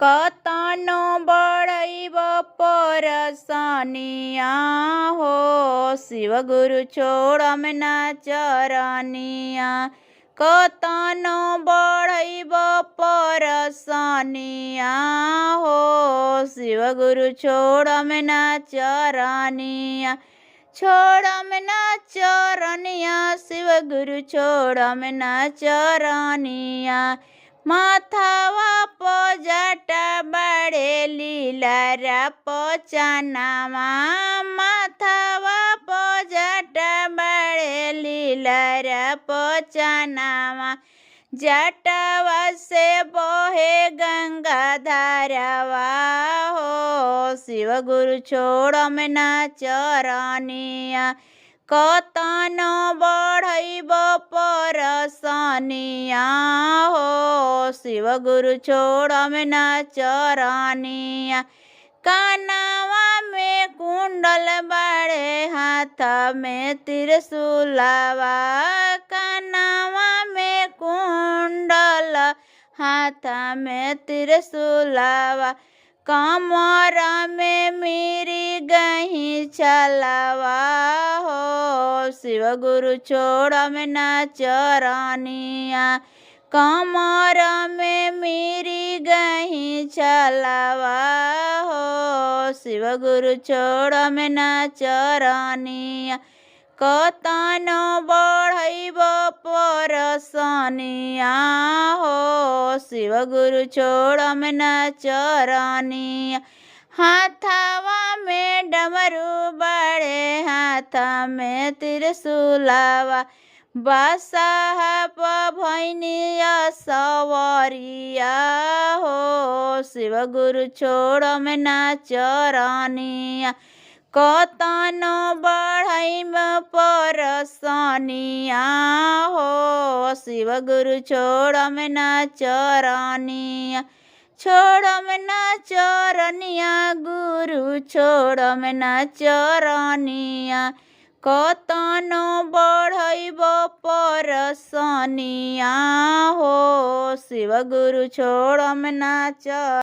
कतनो बढ़ैब परसनिया हो शिव गुरु छोड़म ना चरनिया। कतनो बढ़ैब परसनिया हो शिव गुरु छोड़म ना चरनिया। छोड़म ना चरनिया शिव गुरु छोड़म ना चरनिया। माथावा पजटा बड़े लीलारा पचानामा। माथावा पजटा बड़े लीलारा पचानामा। जटावा से बहे गंगा धारावा हो शिव गुरु छोड़म ना चरनिया। कतनो बढ़ैब परसनिया हो शिव गुरु छोड़म ना चरनिया। कानवा में कुंडल बड़े हाथ में त्रिशूलवा। कानवा में कुंडल हाथ में त्रिशूलवा। कमर में मेरी गही चलवा हो शिव गुरु छोड़म ना चरनिया। कमर में मेरी गही चलवा हो शिव गुरु छोड़म ना चरनिया। कतनो बढ़ैब परसनिया हो शिव गुरु छोड़म ना चरनिया। हाथवा में डमरू बड़े हाथ में त्रिशूलवा। बसहा प भैनिया सवरिया हो शिव गुरु छोड़म ना चरनिया। कतनो बढ़ैब परसनिया हो शिव गुरु छोड़म ना चरनिया। छोड़म ना चरनिया गुरु छोड़म ना चरनिया। कतनो बढ़ैब परसनिया हो शिव गुरु छोड़म ना चरनिया।